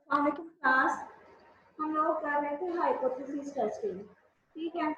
वालेकुम क्लास। हम लोग कर रहे थे हाइपोथेसिस टेस्टिंग। ठीक है,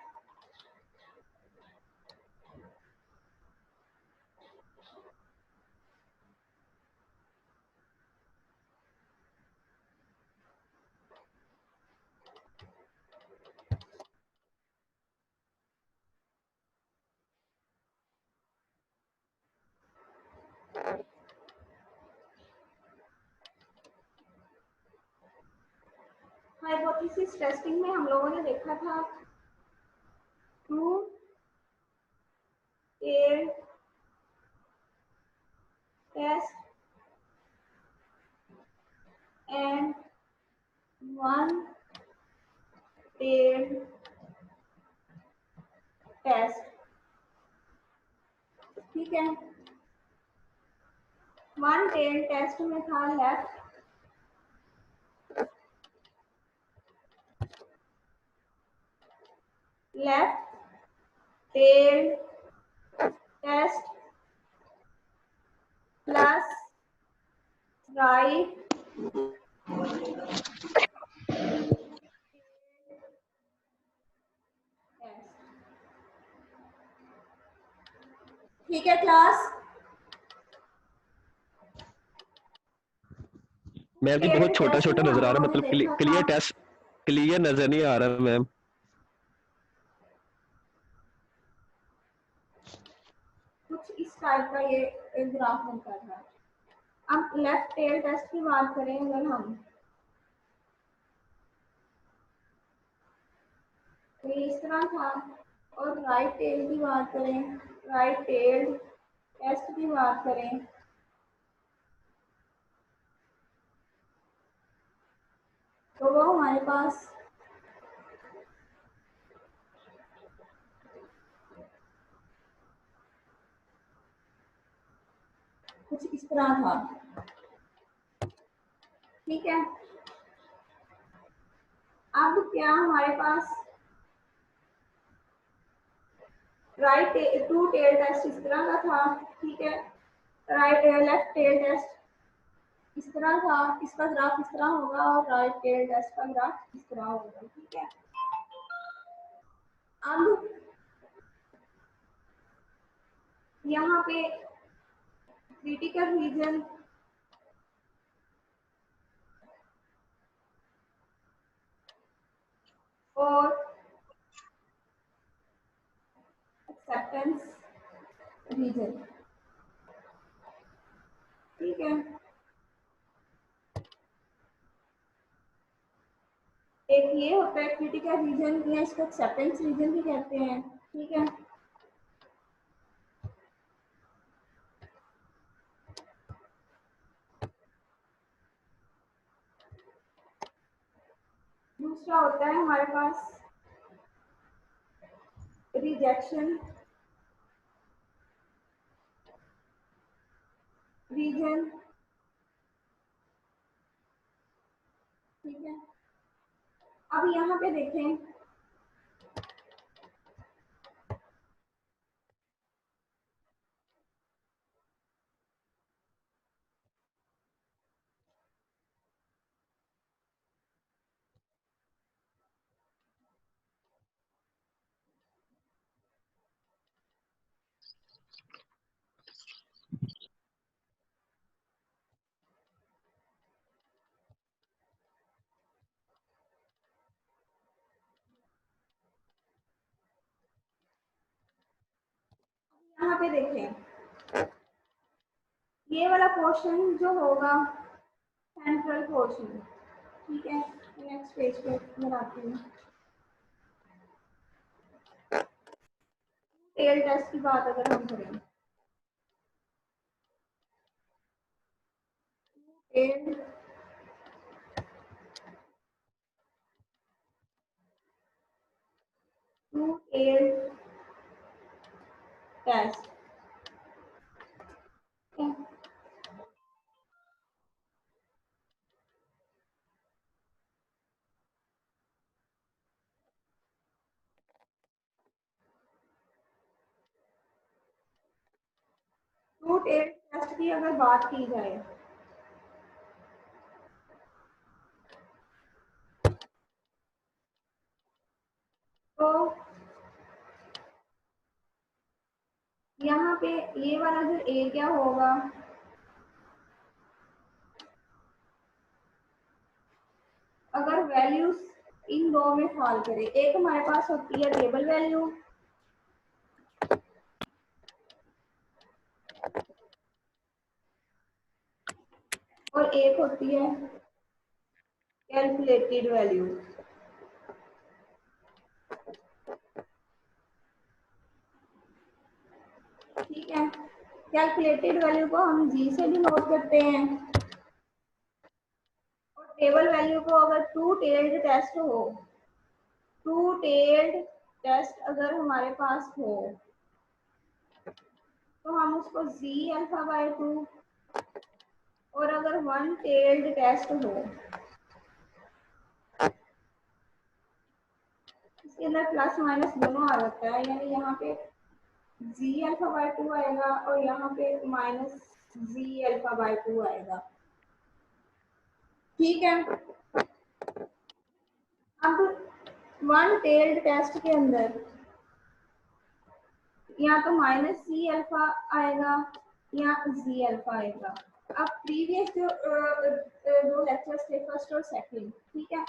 हाइपोथेसिस टेस्टिंग में हम लोगों ने देखा था true tail test and one tail test. ठीक है, वन टेल टेस्ट में था left tail test plus right test. ठीक है क्लास, मैम जी बहुत छोटा टेस्ट छोटा में हम नजर आ रहा लोगों है, ने मतलब देखा था क्लियर टेस्ट क्लियर नजर नहीं आ रहा मैम। कुछ इस टाइप का ये ग्राफ बनता था। अब लेफ्ट टेल टेस्ट की बात करें अगर हम, तो ये इस तरह था। और राइट टेल की बात करें, राइट टेल टेस्ट की बात करें तो वो हमारे पास कुछ इस तरह था। ठीक है, अब क्या हमारे पास राइट टू टेल टेस्ट इस तरह का था। ठीक है, राइट लेफ्ट टेल टेस्ट इस तरह था, इसका ग्राफ इस तरह होगा और राइट टेल टेस्ट का ग्राफ इस तरह होगा। ठीक है, अब यहाँ पे क्रिटिकल रीजन और एक्सेप्टेंस रीजन। ठीक है, एक ये होता है क्रिटिकल रीजन या इसको एक्सेप्टेंस रीजन भी कहते हैं। ठीक है, दूसरा होता है हमारे पास रिजेक्शन रीजन। ठीक है, अब यहाँ पे देखें, यहाँ पे देखें ये वाला पोर्शन जो होगा सेंट्रल पोर्शन। ठीक है, नेक्स्ट पेज पे बनाती हूँ। टेल टेस्ट की बात अगर हम करें, tail two tail test. Two tail test की अगर बात की जाए यहाँ पे ये वाला जो एरिया होगा अगर वैल्यूज इन दो में फॉल करे, एक हमारे पास होती है टेबल वैल्यू और एक होती है कैलकुलेटेड वैल्यू। ठीक है, कैलकुलेटेड वैल्यू को हम जी से डिनोट करते हैं और टेबल वैल्यू को अगर टू टेल्ड टेस्ट हो, टू टेल्ड टेस्ट अगर हमारे पास हो तो हम उसको जी अल्फा बाय 2, और अगर वन टेल्ड टेस्ट हो इसके अंदर प्लस माइनस दोनों आ जाता है, यानी यहाँ पे जी अल्फा बाय 2 आएगा और यहाँ पे माइनस जी अल्फा बाय 2 आएगा। ठीक है, अब वन टेल्ड टेस्ट के अंदर या तो माइनस सी अल्फा आएगा या जी अल्फा आएगा। अब प्रीवियस जो दो लेक्चर्स थे फर्स्ट और सेकंड, ठीक है,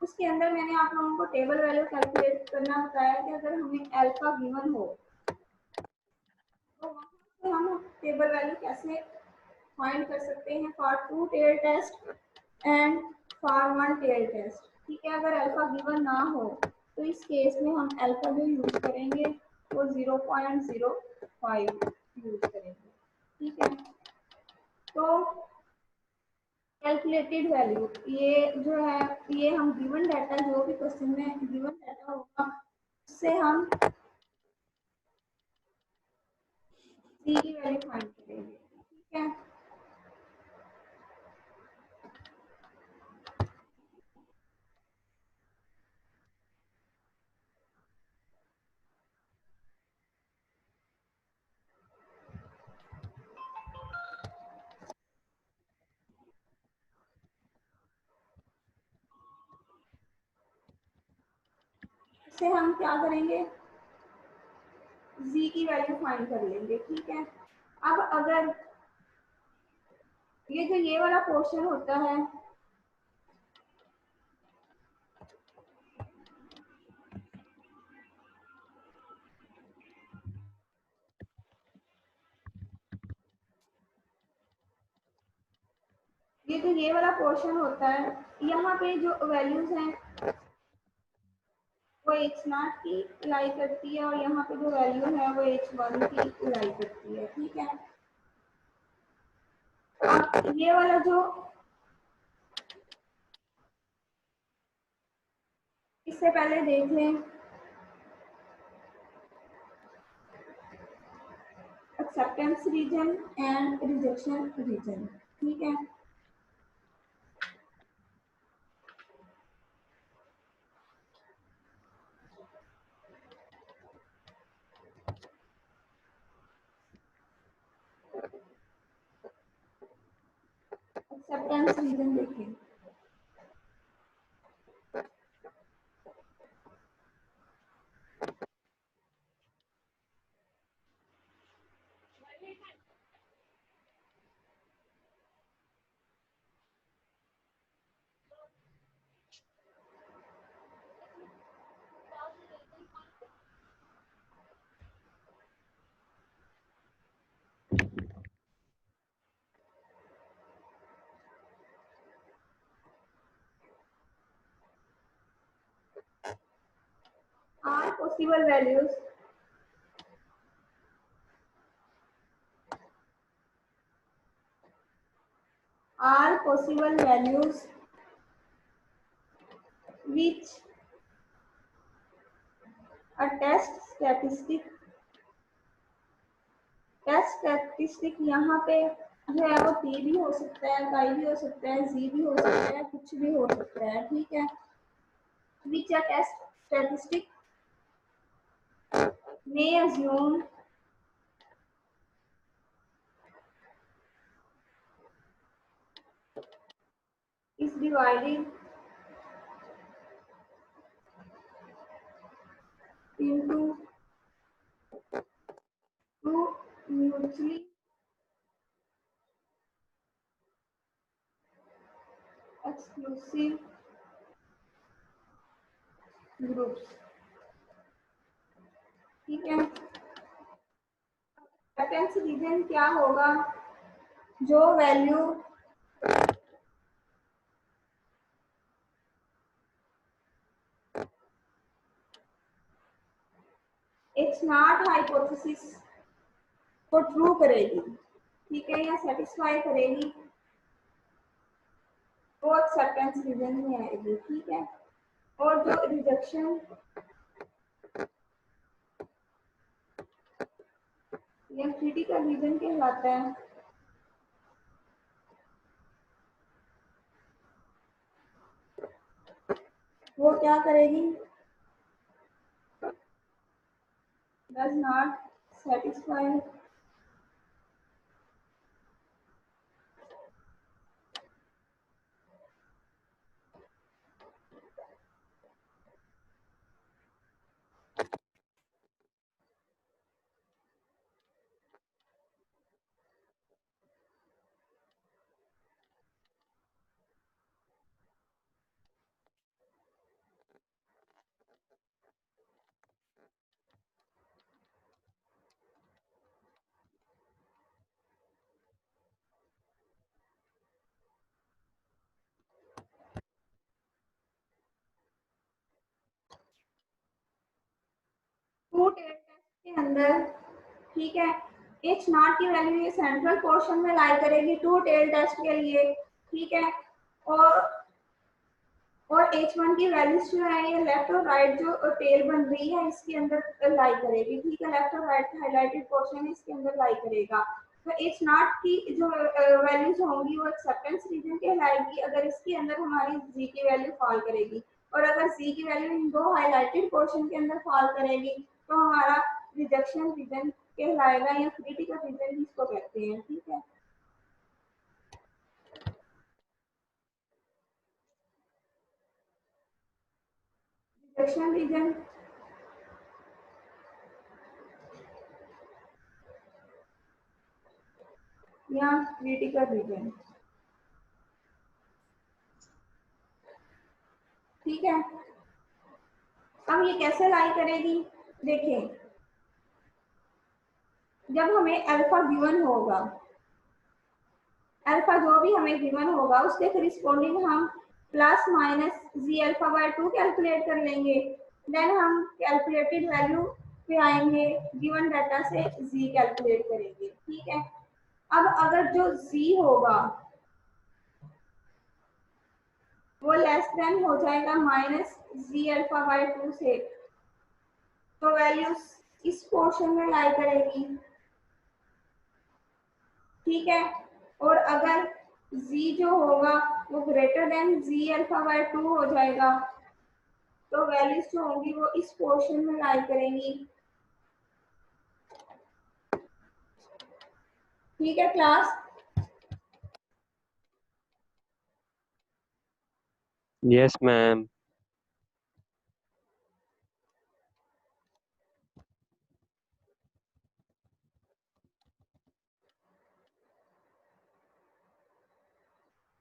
उसके अंदर मैंने आप लोगों को टेबल वैल्यू कैलकुलेट करना बताया कि अगर हमें अल्फा गिवन हो तो वहाँ से हम टेबल वैल्यू कैसे फाइंड कर सकते हैं for two tail test and for one tail test. ठीक है, अगर अल्फा गिवन ना हो तो इस केस में हम अल्फा जो यूज करेंगे वो 0.05 यूज करेंगे। ठीक है, तो कैलकुलेटेड वैल्यू ये जो है ये हम गिवन डाटा जो भी क्वेश्चन में गिवन डाटा होगा उससे हम सी की वैल्यू फाइंड करेंगे। ठीक है, इससे हम क्या करेंगे, z की वैल्यू फाइंड कर लेंगे। ठीक है, अब अगर ये जो ये वाला पोर्शन होता है ये जो ये वाला पोर्शन होता है यहाँ पे जो वैल्यूज हैं वो h0 की लाई करती है और यहाँ पे जो वैल्यू है वो h1 की लाई करती है। ठीक है, अब ये वाला जो इससे पहले देख लें acceptance region and rejection region. ठीक है, एक्सेप्टेंस रीजन देखें, are possible values are possible values which a test statistic यहाँ पे जो है वो पी भी हो सकता है, काई भी हो सकता है, जी भी हो सकता है, कुछ भी हो सकता है। ठीक है, which a test statistic may assume is divided into two two mutually exclusive groups. ठीक है, एक्सेप्टेंस रीजन क्या होगा? जो वैल्यू इट्स नॉट हाइपोथेसिस को ट्रू करेगी, ठीक है, या सेटिस्फाई करेगी, वो एक्सेप्टेंस रीजन में आएगी। ठीक है, और जो रिजेक्शन या क्रिटिकल रीजन कहलाता है, वो क्या करेगी? Does not satisfy to test के अंदर। ठीक है, एच नॉट की वैल्यू ये सेंट्रल पोर्शन में लाई करेगी टू टेल टेस्ट के लिए। ठीक है, और H1 की वैल्यूज जो है ये लेफ्ट और राइट जो टेल बन रही है इसके अंदर लाई करेगी। ठीक है, लेफ्ट और राइट हाईलाइटेड पोर्शन इसके अंदर लाई करेगा। तो H नॉट की जो वैल्यूज होंगी वो एक्सेप्टेंस रीजन कहलाएगी अगर इसके अंदर हमारी Z की वैल्यू फॉल करेगी, और अगर Z की वैल्यू इन दो हाईलाइटेड पोर्शन के अंदर फॉल करेगी तो हमारा रिजेक्शन रीजन कहलाएगा, या क्रिटिकल रीजन जिसको कहते हैं। ठीक है, रिजेक्शन रीजन या क्रिटिकल रीजन। ठीक है, अब ये कैसे लाई करेगी? देखिए, जब हमें अल्फा गिवन होगा, अल्फा जो भी हमें गिवन होगा उसके करिस्पॉन्डिंग हम plus minus z alpha by 2 calculate कर लेंगे। देन हम कैलकुलेटेड वैल्यू पे आएंगे, गिवन डाटा से जी कैलकुलेट करेंगे। ठीक है, अब अगर जो जी होगा वो लेस देन हो जाएगा माइनस जी अल्फा बाय 2 से, तो वैल्यूज इस पोर्शन में लाई करेगी। ठीक है, और अगर z जो होगा वो greater than z alpha by 2 हो जाएगा तो वैल्यूज जो होंगी वो इस पोर्शन में लाई करेंगी। ठीक है क्लास, यस मैम।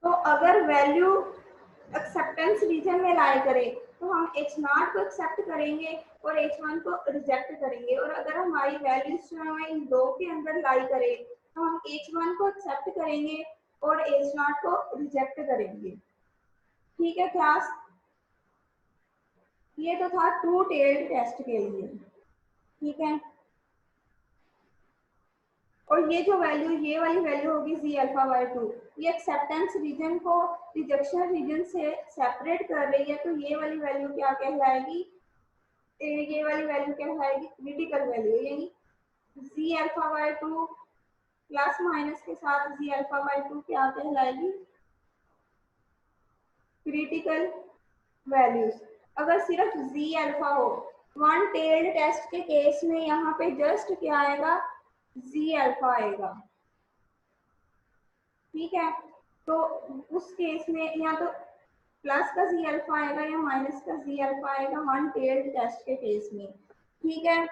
तो अगर वैल्यू एक्सेप्टेंस रीजन में लाई करे तो हम एच नॉट को एक्सेप्ट करेंगे और H1 को रिजेक्ट करेंगे, और अगर हमारी वैल्यूज जो है इन दो के अंदर लाई करे तो हम H1 को एक्सेप्ट करेंगे और H नॉट को रिजेक्ट करेंगे। ठीक है क्लास, ये तो था टू टेल्ड टेस्ट के लिए। ठीक है, और ये जो वैल्यू, ये वाली वैल्यू होगी जी अल्फा बाय 2, ये एक्सेप्टेंस रीजन को रिजेक्शन रीजन से सेपरेट कर रही है, तो ये वाली वैल्यू क्या कहलाएगी? ये वाली वैल्यू कहलाएगी क्रिटिकल वैल्यू, यानी G alpha by 2 plus minus के साथ जी अल्फा बाय 2 क्या कहलाएगी? Critical values. अगर सिर्फ जी अल्फा हो, वन टेल्ड टेस्ट के केस में यहाँ पे जस्ट क्या आएगा? जी अल्फा आएगा। ठीक है, तो उस केस में या तो प्लस का जी अल्फा आएगा या माइनस का जी अल्फा आएगा वन टेल्ड टेस्ट के केस में। ठीक है,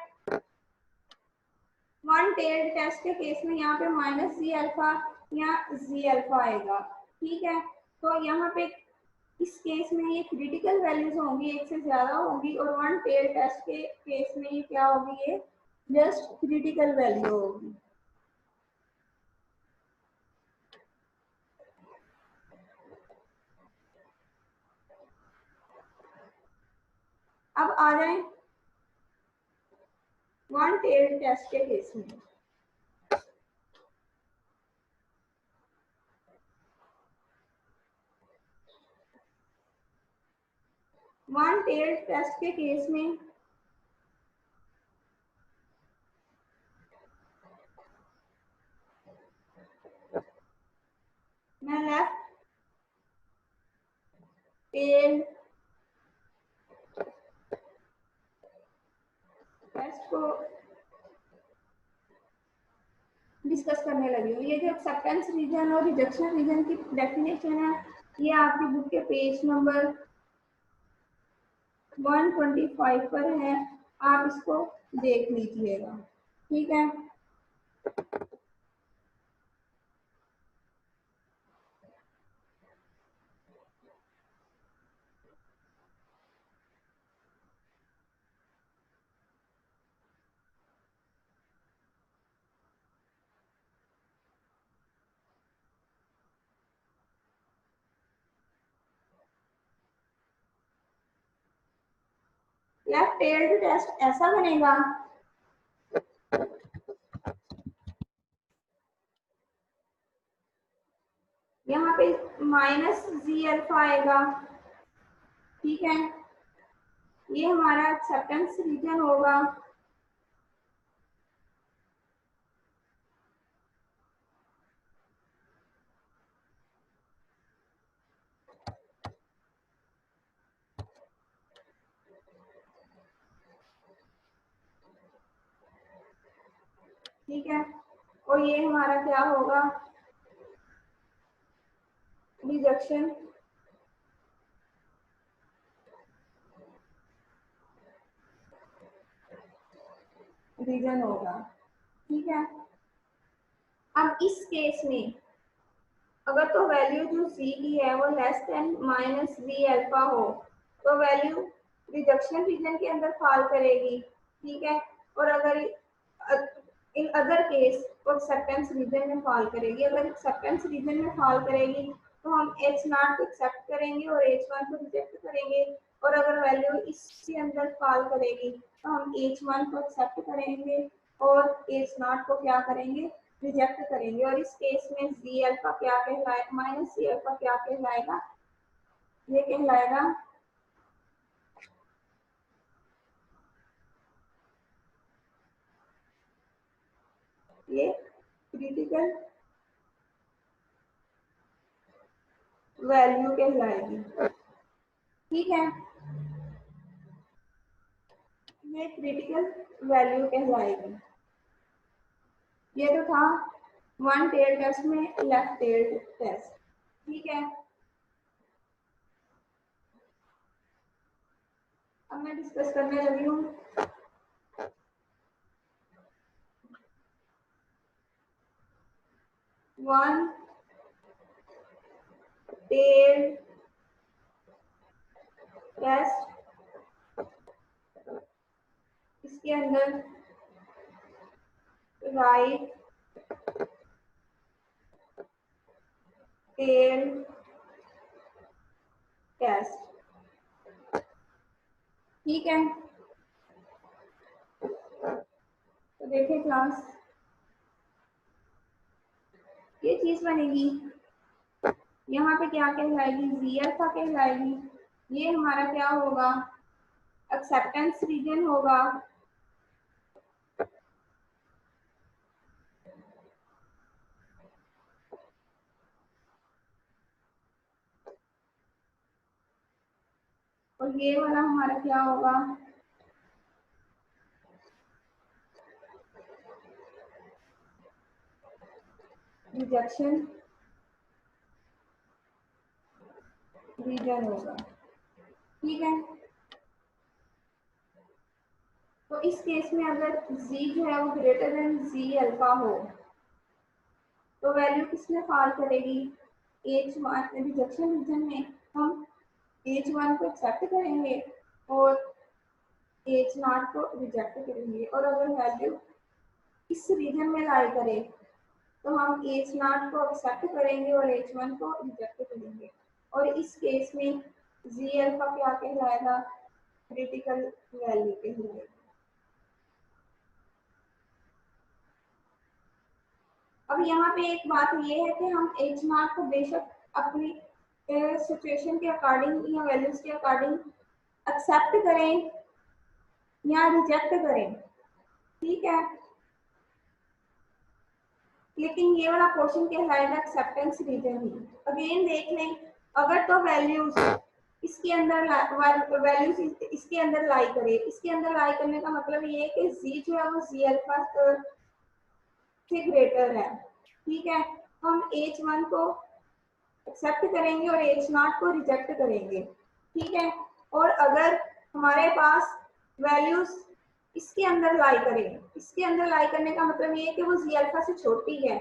वन टेल्ड टेस्ट के केस में यहाँ पे माइनस जी अल्फा या जी अल्फा आएगा, ठीक है। तो यहाँ पे इस केस में ये क्रिटिकल वैल्यूज होंगी, एक से ज्यादा होगी, और वन टेल टेस्ट के केस में ये क्या होगी, ये जस्ट क्रिटिकल वैल्यू होगी। अब आ जाए वन टेल टेस्ट के केस में। वन टेल टेस्ट के केस में मैं लेफ्ट टेल टेस्ट को डिस्कस करने लगी हूँ। ये जो एक्सेप्टेंस रीजन और रिजेक्शन रीजन की डेफिनेशन है, ये आपकी बुक के पेज नंबर 125 पर है, आप इसको देख लीजिएगा, ठीक है। लेफ्ट टेल्ड टेस्ट ऐसा बनेगा, यहाँ पे माइनस जी अल्फा आएगा, ठीक है। ये हमारा एक्सेप्टेंस रीजन होगा, ठीक है। और ये हमारा क्या होगा, रिजेक्शन रीजन होगा, ठीक है। अब इस केस में अगर तो वैल्यू जो सी की है वो less than minus V alpha हो, तो वैल्यू रिजेक्शन रीजन के अंदर फॉल करेगी, ठीक है। और अगर इन अदर केस वो एक्सेप्टेंस रीजन में फॉल करेगी। अगर एक्सेप्टेंस रीजन में फॉल करेगी तो हम एच नॉट को एक्सेप्ट करेंगे और एच वन को रिजेक्ट करेंगे। और अगर वैल्यू इसके अंदर फॉल करेगी तो हम एच वन को एक्सेप्ट करेंगे और एच नॉट को क्या करेंगे, रिजेक्ट करेंगे। और इस केस में जी अल्फा क्या कहलाएगा, माइनस जी अल्फा क्या कहलाएगा, ये कहलाएगा ये क्रिटिकल वैल्यू कहलाएगी, ठीक है। ये क्रिटिकल वैल्यू कहलाएगी। ये तो था वन टेल टेस्ट में लेफ्ट टेल टेस्ट, ठीक है। अब मैं डिस्कस करने लगी हूँ वन टेल टेस्ट। इसके अंदर राइट टेल टेस्ट, ठीक है। तो देखिए क्लास, ये चीज बनेगी, यहाँ पे क्या कहलाएगी, जी अल्फा कहलाएगी। ये हमारा क्या होगा, एक्सेप्टेंस रीजन होगा, और ये वाला हमारा क्या होगा, रिजेक्शन रीजन होगा, ठीक है। तो इस केस में अगर z जो है वो ग्रेटर देन z अल्फा हो तो वैल्यू किसमें फॉल करेगी, H1 रिजेक्शन रीजन में हम H1 को एक्सेप्ट करेंगे और H0 को रिजेक्ट करेंगे। और अगर वैल्यू इस रीजन में लाई करे तो हम H0 को एक्सेप्ट करेंगे और H1 को रिजेक्ट करेंगे। और इस केस में Z अल्फा क्या कहलाएगा, क्रिटिकल वैल्यू कहलाएगा। अब यहाँ पे एक बात ये है कि हम H0 को बेशक अपनी सिचुएशन के अकॉर्डिंग या वैल्यूज के अकॉर्डिंग एक्सेप्ट करें या रिजेक्ट करें, ठीक है, लेकिन ये वाला पोर्शन कहलाएगा एक्सेप्टेंस रीजन ही। अगेन देख लें, अगर तो वैल्यूज इसके अंदर वैल्यूज इसके अंदर लाई करे, इसके अंदर लाई करने का मतलब ये है कि z जो है वो z अल्फा से ग्रेटर है, ठीक है। हम H1 को एक्सेप्ट करेंगे और H0 को रिजेक्ट करेंगे, ठीक है। और अगर हमारे पास वैल्यूज इसके अंदर लाई करें, इसके अंदर लाई करने का मतलब ये है कि वो z अल्फा से छोटी है,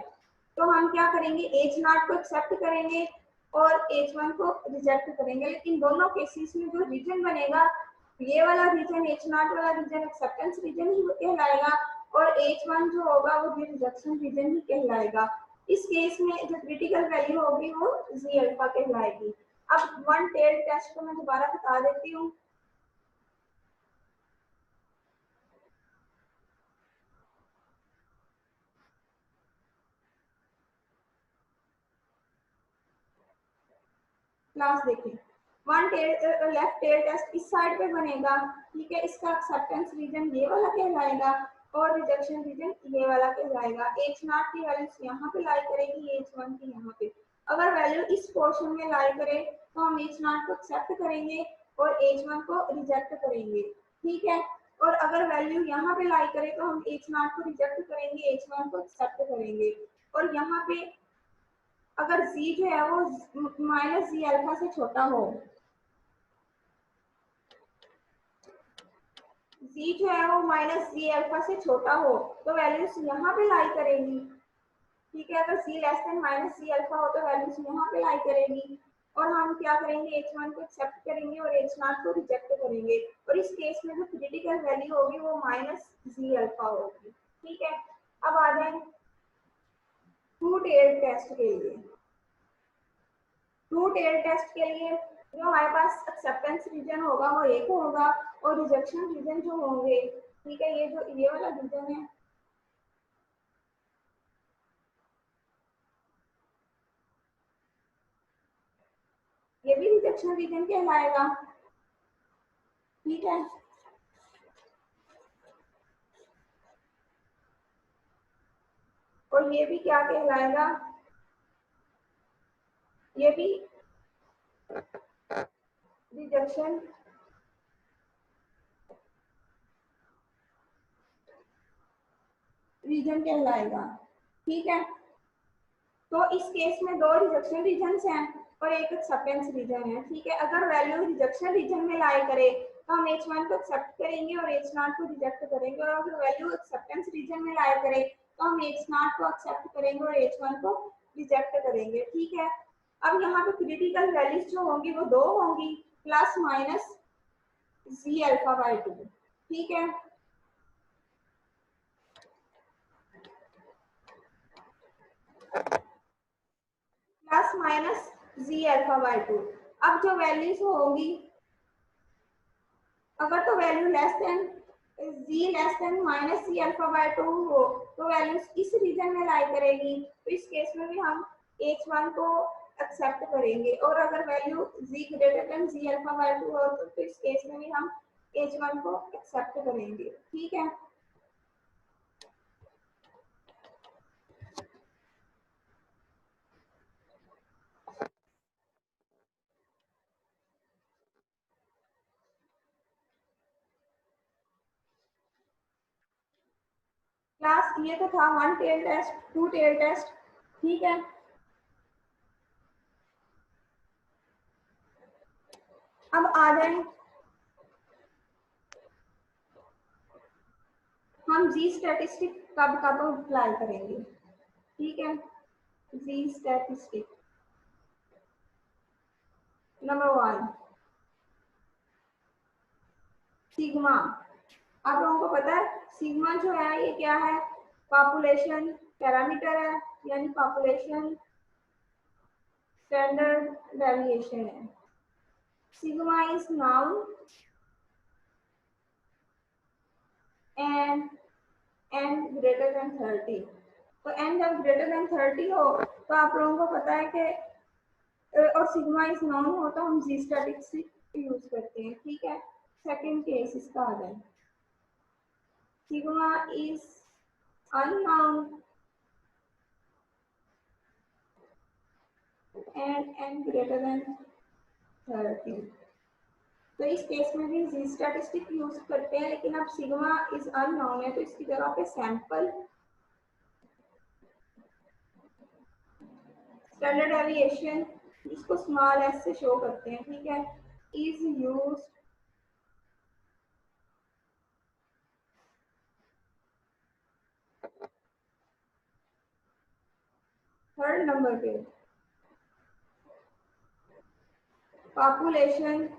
तो हम क्या करेंगे, H0 को एक्सेप्ट करेंगे और H1 को रिजेक्ट करेंगे। लेकिन दोनों केसेस में जो रीजन बनेगा, ये वाला रीजन H0 वाला रीजन एक्सेप्टेंस रीजन ही कहलाएगा और H1 जो होगा वो रिजेक्शन रीजन ही कहलाएगा। इस केस में जो क्रिटिकल वैल्यू होगी वो Z अल्फा कहलाएगी। अब वन टेल टेस्ट को मैं दोबारा बता देती हूँ। क्लास देखें, one tail left tail test इस साइड पे बनेगा, ठीक है। इसका एक्सेप्टेंस रीजन ये वाला कहलाएगा और रिजेक्शन रीजन ये वाला कहलाएगा। H0 की वैल्यू यहाँ पे लाई करेगी, H1 की यहाँ पे। अगर वैल्यू इस पोर्शन में लाई करे तो हम H0 को एक्सेप्ट करेंगे और H1 को रिजेक्ट करेंगे, ठीक है। और अगर वैल्यू यहाँ पे लाई करे तो हम H0 को रिजेक्ट करेंगे, H1 को एक्सेप्ट करेंगे। और यहाँ पे अगर z जो है वो माइनस z अल्फा से छोटा हो, z जो है वो माइनस z अल्फा से छोटा हो तो वैल्यूज यहाँ पे लाई करेगी, ठीक है। अगर z less than minus z alpha हो तो वैल्यूज यहाँ पे लाई करेगी और हम क्या करेंगे, H1 को एक्सेप्ट करेंगे और H0 को रिजेक्ट करेंगे। और इस केस में जो क्रिटिकल वैल्यू होगी वो माइनस z अल्फा होगी, ठीक है। अब आ जाए टू टेल टेस्ट के लिए। टू टेल टेस्ट के लिए जो हमारे पास एक्सेप्टेंस रीजन होगा वो एक होगा और रिजेक्शन रीजन जो होंगे, ठीक है, ये जो ये वाला रीजन है ये भी रिजेक्शन रीजन कहलाएगा, ठीक है। और ये भी क्या कहलाएगा, ये भी रिजेक्शन रीजन कहलाएगा, ठीक है। तो इस केस में दो रिजेक्शन रीजन्स हैं और एक एक्सेप्टेंस रीजन है, ठीक है। अगर वैल्यू रिजेक्शन रीजन में लाई करे तो हम H1 को एक्सेप्ट करेंगे और H0 को रिजेक्ट करेंगे। और अगर वैल्यू एक्सेप्टेंस रीजन में लाई करे तो हम H0 को एक्सेप्ट करेंगे और H1 को रिजेक्ट करेंगे, ठीक है। अब यहाँ पे क्रिटिकल वैल्यूज जो होंगी वो दो होंगी, plus minus Z alpha by 2, ठीक है। Plus minus Z alpha by 2। अब जो वैल्यूज होंगी, अगर तो value less than z less than minus z alpha by 2 हो तो वैल्यूज इस रीजन में लाई करेगी, तो इस केस में भी हम H1 को एक्सेप्ट करेंगे। और अगर value z greater than z alpha by 2 हो तो इस केस में भी हम H1 को एक्सेप्ट करेंगे, ठीक है। क्लास ये तो था one tail test, two tail test, ठीक है। अब आ जाए हम जी स्टैटिस्टिक कब कब अप्लाई करेंगे, ठीक है। जी स्टैटिस्टिक नंबर 1 सिग्मा। आप लोगों को पता है सिग्मा जो है ये क्या है, पॉपुलेशन पैरामीटर है, यानी पॉपुलेशन स्टैंडर्ड डेविएशन है। Sigma is noun and greater than 30। तो एन जब ग्रेटर देन 30 हो तो आप लोगों को पता है कि और सिग्मा इज नाउन हो तो हम जी स्टैटिस्टिक यूज करते हैं, ठीक है। सेकंड केस इसका आ जाए, sigma is unknown and n greater than 30। तो इस केस में भी जी स्टैटिस्टिक यूज करते हैं, लेकिन अब सिग्मा इज अननोन है तो इसकी जगह पे सैंपल स्टैंडर्ड डेविएशन इसको स्मॉल एस से शो करते हैं, ठीक है, इज यूज। थर्ड नंबर पे पॉपुलेशन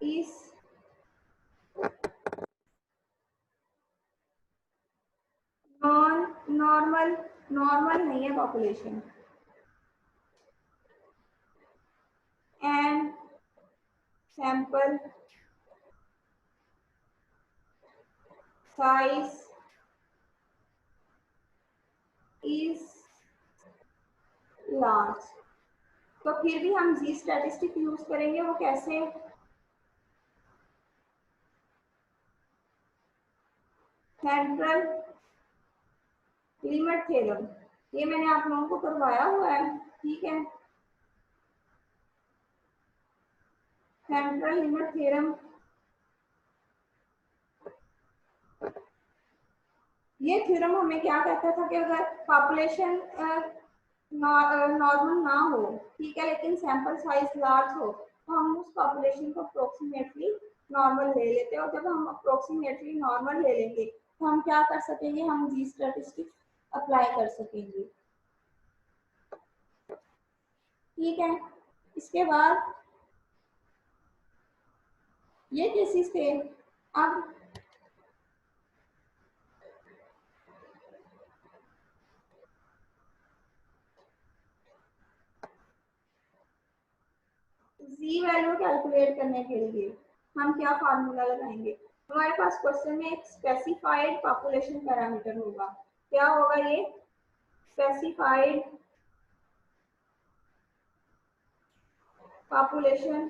इज नॉर्मल, नॉर्मल नहीं है population, and sample size is large. तो फिर भी हम जी स्टैटिस्टिक यूज करेंगे, वो कैसे, सेंट्रल लिमिट थ्योरम, ये मैंने आप लोगों को करवाया हुआ है, ठीक है। सेंट्रल लिमिट थ्योरम ये थ्योरम हमें क्या कहता था कि अगर पॉपुलेशन नॉर्मल ना हो, ठीक है, लेकिन सैंपल साइज लार्ज हो तो हम उस पॉपुलेशन को अप्रोक्सीमेटली नॉर्मल ले लेते हैं, और जब हम अप्रोक्सीमेटली नॉर्मल ले लेंगे तो हम क्या कर सकेंगे, हम जी स्टैटिस्टिक्स अप्लाई कर सकेंगे, ठीक है। इसके बाद ये केसेस थे। अब जी वैल्यू कैलकुलेट करने के लिए हम क्या फार्मूला लगाएंगे, हमारे पास क्वेश्चन में एक स्पेसिफाइड पॉपुलेशन पैरामीटर होगा, क्या होगा ये, स्पेसिफाइड पॉपुलेशन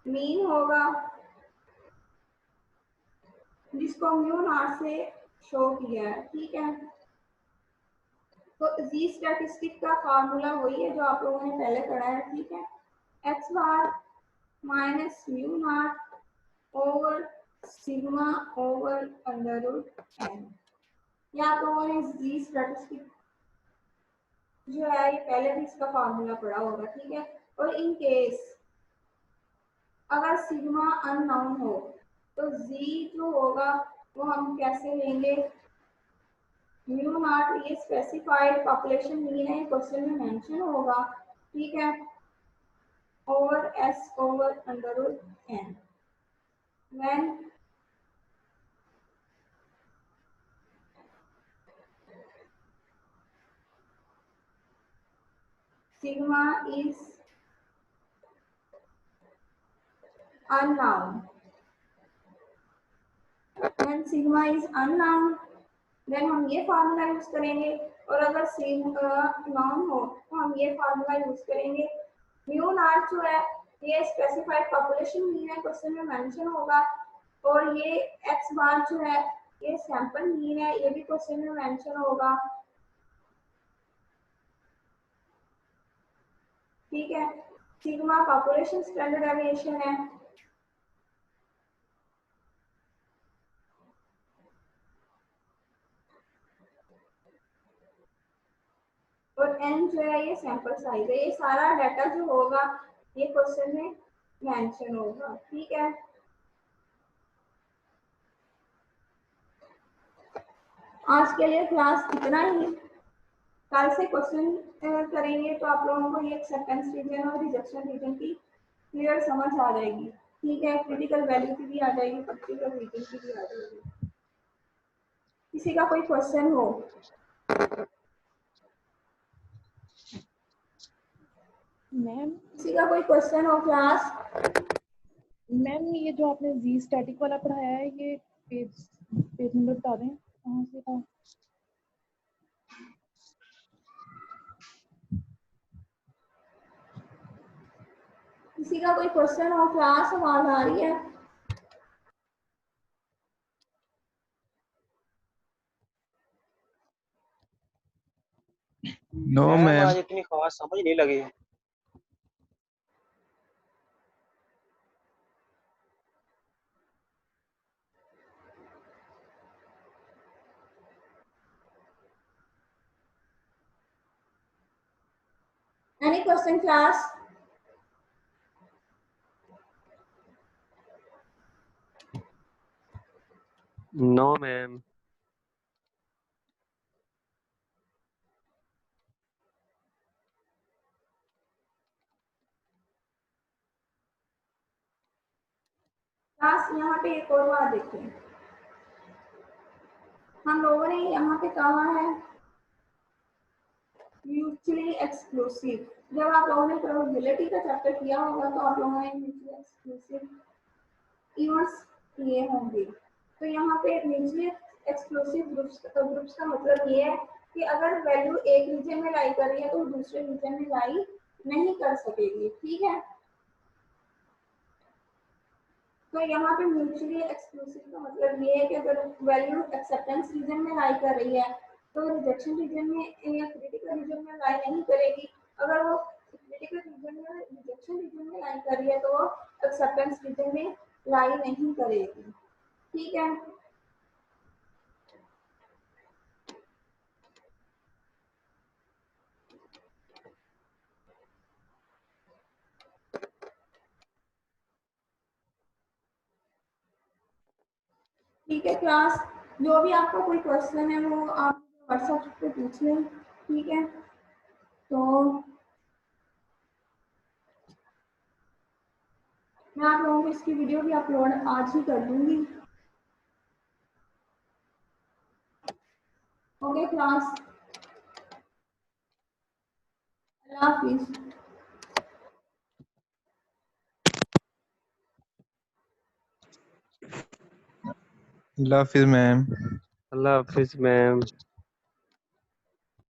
मीन होगा, जिसको म्यू नॉट से शो किया है, ठीक है। तो जी स्टैटिस्टिक का फार्मूला वही है जो आप लोगों ने पहले पढ़ा है, ठीक है, X bar minus mu not over sigma over under root N. ये आप लोगों ने जी स्टैटिस्टिक जो है ये पहले भी इसका फार्मूला पढ़ा होगा, ठीक है। और इन केस अगर सिग्मा अननोन हो तो जी जो होगा वो हम कैसे लेंगे, म्यू नॉट, ये स्पेसिफाइड पॉपुलेशन मीन है, क्वेश्चन में मेंशन होगा, ठीक है, over s over under root n when sigma is unknown, when sigma is unknown then हम ये फार्मूला यूज करेंगे, और अगर सिग्मा नॉन हो तो हम ये फार्मूला यूज करेंगे। म्यू नॉट जो है ये स्पेसिफाइड पॉपुलेशन मीन है, क्वेश्चन में मेंशन होगा, और ये एक्स बार जो है ये सैंपल मीन है, ये भी क्वेश्चन में मेंशन होगा, ठीक है। सिग्मा पॉपुलेशन स्टैंडर्ड डेविएशन है, और n जो है ये सैंपल साइज है। ये सारा डाटा जो होगा ये क्वेश्चन में मेंशन होगा, ठीक है। आज के लिए क्लास इतना ही। कल से क्वेश्चन करेंगे तो आप लोगों को ये एक्सेप्टेंस रीजन और रिजेक्शन रीजन की क्लियर समझ आ जाएगी, ठीक है। क्रिटिकल वैल्यू की भी आ जाएगी, पर्टिकुलर रीजन की भी आ जाएगी। किसी का कोई क्वेश्चन हो? मैम किसी का कोई क्वेश्चन हो क्लास? मैम ये जो आपने जी स्टैटिक वाला पढ़ाया है ये पेज पेज नंबर बता दें कहाँ से था? किसी का कोई क्वेश्चन हो क्लास? आवाज आ रही है? No ma'am. आज इतनी खास समझ नहीं लगी। Any question class? No ma'am. Class यहाँ पे एक और बात देखें, हम लोगों ने यहाँ पे कहा है म्यूचुअली एक्सक्लूसिव। जब आप लोगों ने प्रोबेबिलिटी का चैप्टर किया होगा तो आप लोगों ने म्यूचुअली एक्सक्लूसिव इवेंट्स किए होंगे। तो यहाँ पे म्यूचुअली एक्सक्लूसिव ग्रुप्स का मतलब ये है कि अगर वैल्यू एक रीजन में लाई कर रही है तो दूसरे रीजन में लाई नहीं कर सकेगी, ठीक है। तो यहाँ पे म्यूचुअली एक्सक्लूसिव का मतलब ये है कि अगर वैल्यू एक्सेप्टेंस रीजन में लाई कर रही है तो रिजेक्शन रीजन में या क्रिटिकल रीजन में लाई नहीं करेगी। अगर वो क्रिटिकल रीजन में रिजेक्शन रीजन में लाई कर रही है तो वो एक्सेप्टेंस रीजन में लाई नहीं करेगी, ठीक है। ठीक है क्लास, जो भी आपका कोई क्वेश्चन है वो आप व्हाट्सएप पे पूछ लें, ठीक है। तो मैं आप लोगों को इसकी वीडियो भी अपलोड आज ही कर दूंगी। ओके क्लास, अल्लाह हाफिज। अल्लाह हाफिज मैम। अल्लाह हाफिज मैम।